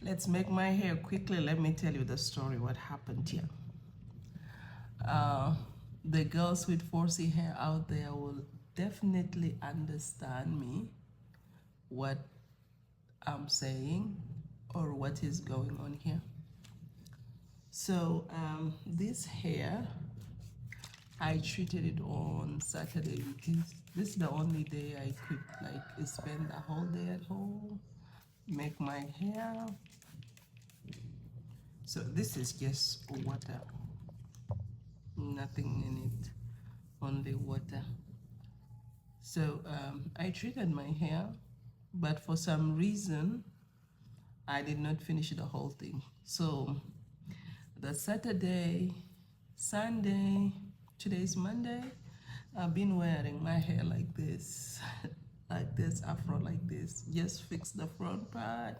Let's make my hair quickly. Let me tell you the story, what happened here. Uh, the girls with 4C hair out there will definitely understand me, what I'm saying, or what is going on here. So this hair, I treated it on Saturday because this is the only day I could like spend the whole day at home, make my hair. So this is just water, nothing in it, only water. So I treated my hair, but for some reason I did not finish the whole thing. So the Saturday, Sunday, today's Monday, I've been wearing my hair like this, like this, afro like this. Just fix the front part,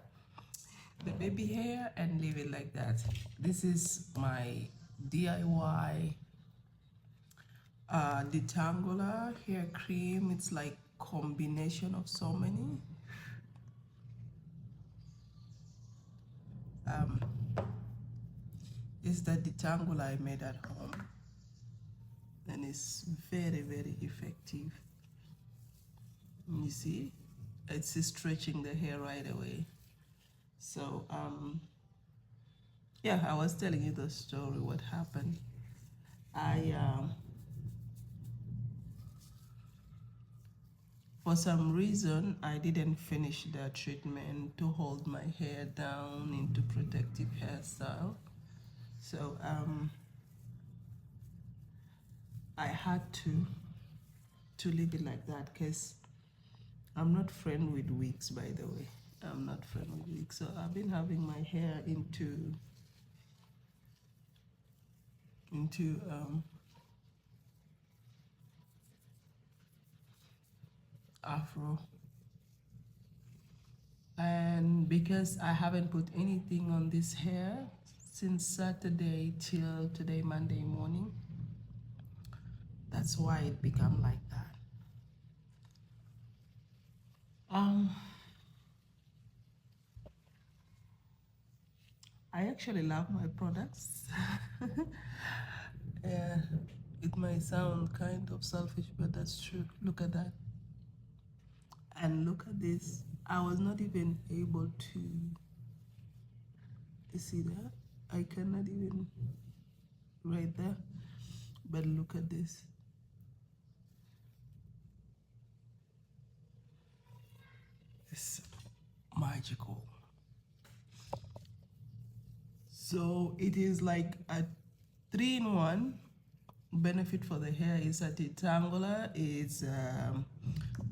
the baby hair, and leave it like that. This is my DIY detangler hair cream. It's like combination of so many. It's the detangler I made at home, and it's very, very effective. You see, it's stretching the hair right away. So yeah, I was telling you the story, what happened. I For some reason I didn't finish the treatment to hold my hair down into protective hairstyle. So I had to leave it like that, because I'm not friend with wigs, by the way. I'm not friend with wigs. So I've been having my hair into afro, and because I haven't put anything on this hair since Saturday till today, Monday morning, that's why it become like that. I actually love my products. Yeah, it might sound kind of selfish, but that's true. Look at that. And look at this. I was not even able to see that. I cannot even right there. But look at this. It's magical. So it is like a 3-in-1 benefit for the hair. Is a detangler, it's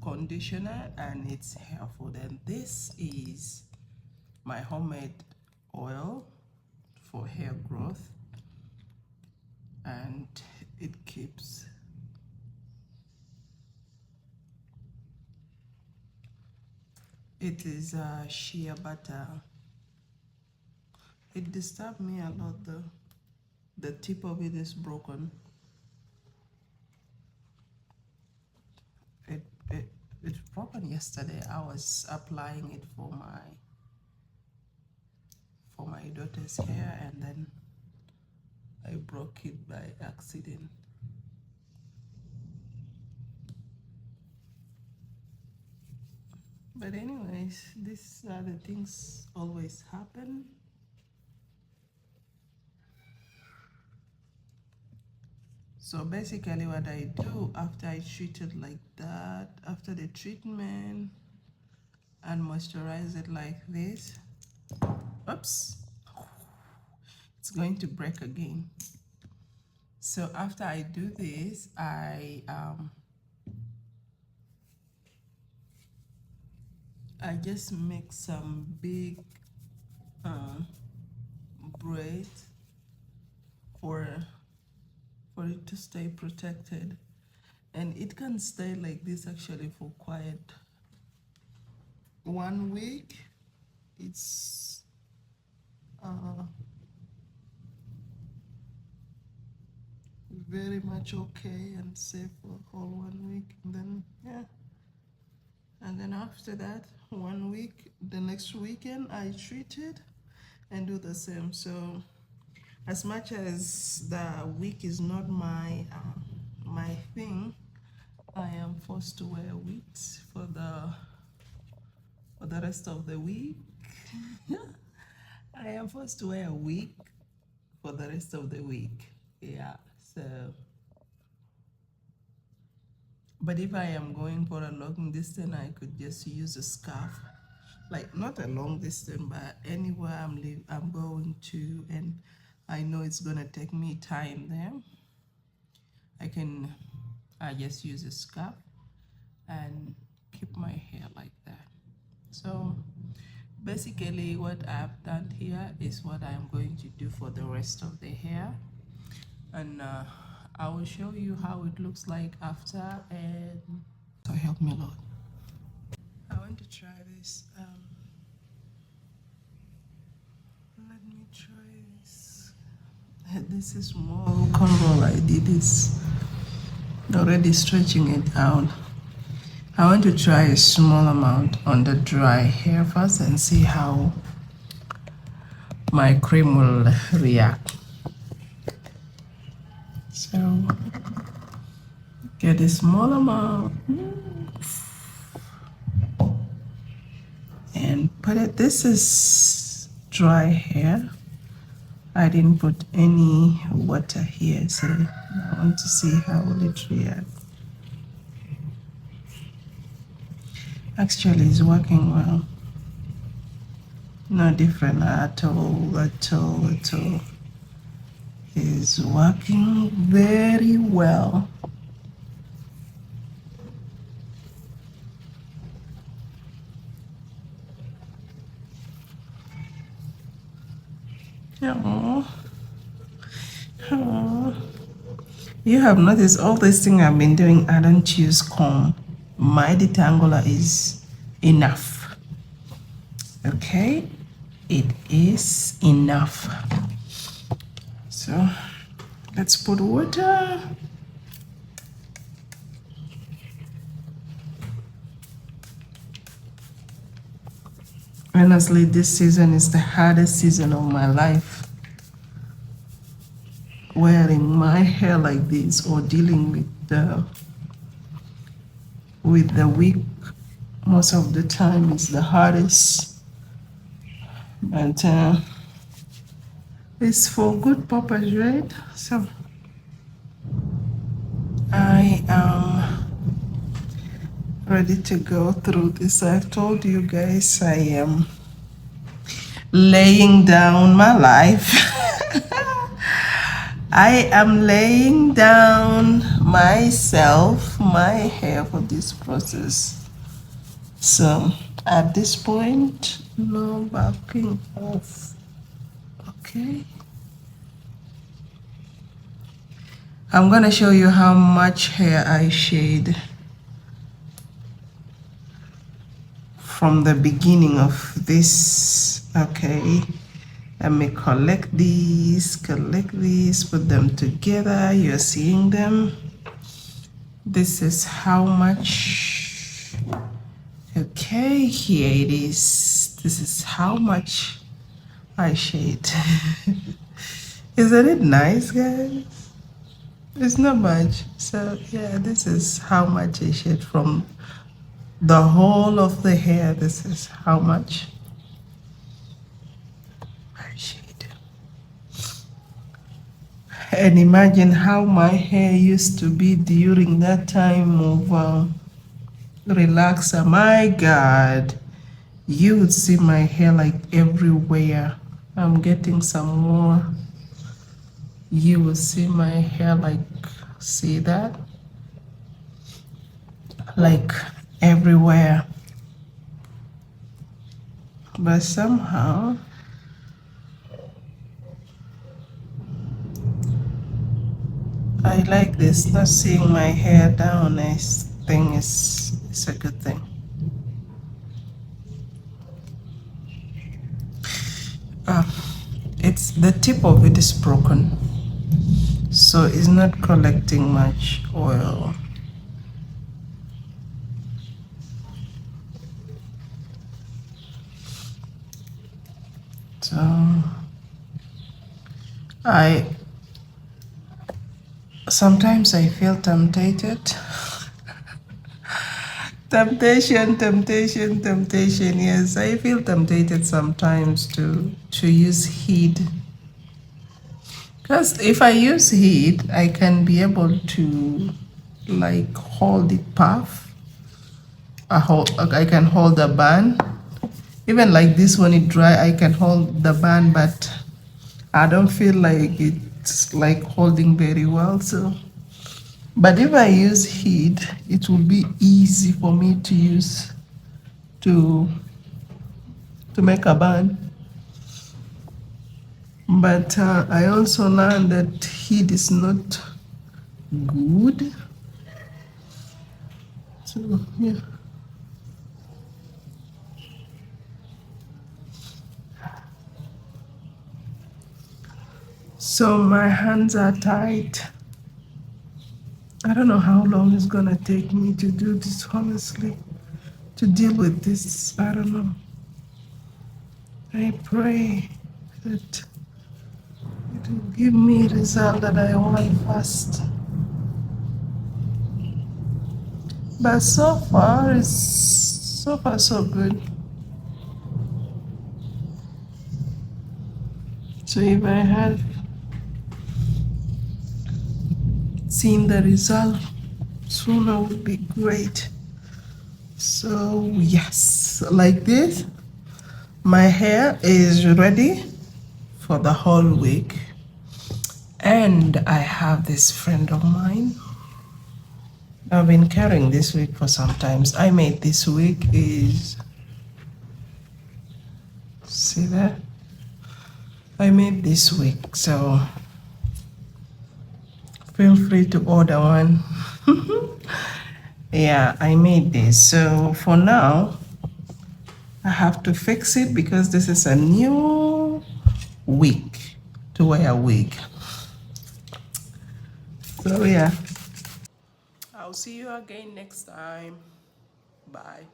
conditioner, and it's hair food. And this is my homemade oil for hair growth, and it keeps it is shea butter. It disturbed me a lot though. The tip of it is broken. It it it's broken yesterday. I was applying it for my daughter's hair, and then I broke it by accident. But anyways, these are the things always happen. So basically what I do after I treat it like that, after the treatment, and moisturize it like this, oops, it's going to break again. So after I do this, I just make some big braid for it to stay protected, and it can stay like this actually for quite 1 week. It's very much okay and safe for a whole 1 week, and then yeah, and then after that 1 week, the next weekend I treat it, and do the same. So as much as the wig is not my thing, I am forced to wear wigs for the rest of the week. I am forced to wear a wig for the rest of the week. Yeah, so but if I am going for a long distance, I could just use a scarf. Like not a long distance, but anywhere I'm going to, and I know it's gonna take me time there. I just use a scarf and keep my hair like that. So basically what I've done here is what I'm going to do for the rest of the hair, and I will show you how it looks like after. And so help me Lord, I want to try this. Let me try this. This is more control. I did this already, stretching it out. I want to try a small amount on the dry hair first and see how my cream will react. So get a small amount and put it. This is dry hair. I didn't put any water here, so I want to see how will it react. Actually, it's working well. No different at all, at all, at all. It's working very well. Oh, oh. You have noticed all this thing I've been doing, I don't use comb. My detangler is enough. Okay, it is enough. So let's put water. Honestly, this season is the hardest season of my life. Wearing my hair like this or dealing with the wig most of the time is the hardest. But it's for good purpose, right? So I am ready to go through this. I've told you guys I am laying down my life. I am laying down myself, my hair for this process. So at this point, no backing off. Okay. I'm gonna show you how much hair I shade from the beginning of this. Okay. Let me collect these, put them together. You're seeing them. This is how much. Okay, here it is. This is how much I shade. Isn't it nice, guys? It's not much. So yeah, this is how much I shade from the whole of the hair. This is how much I shade. And imagine how my hair used to be during that time of relaxer. My God, you would see my hair like everywhere. I'm getting some more. You will see my hair like, see that? Like everywhere. But somehow, I like this, not seeing my hair down. I think it's a good thing. It's the tip of it is broken, so it's not collecting much oil. So I sometimes I feel tempted. Temptation. Yes, I feel tempted sometimes to use heat. Because if I use heat, I can be able to like hold it puff. I can hold the bun. Even like this when it dry, I can hold the bun, but I don't feel like it's like holding very well. So, but if I use heat, it will be easy for me to use to to make a bun. But I also learned that heat is not good. So yeah. So my hands are tight. I don't know how long it's gonna take me to do this, honestly, to deal with this. I don't know. I pray that it will give me result that I want fast. But so far so good. So if I had seen the result sooner would be great. So yes, like this, my hair is ready for the whole week. And I have this friend of mine. I've been carrying this wig for some times. I made this wig is, see that? I made this wig, so feel free to order one. Yeah, I made this. So for now, I have to fix it because this is a new wig to wear a wig. So yeah, I'll see you again next time. Bye.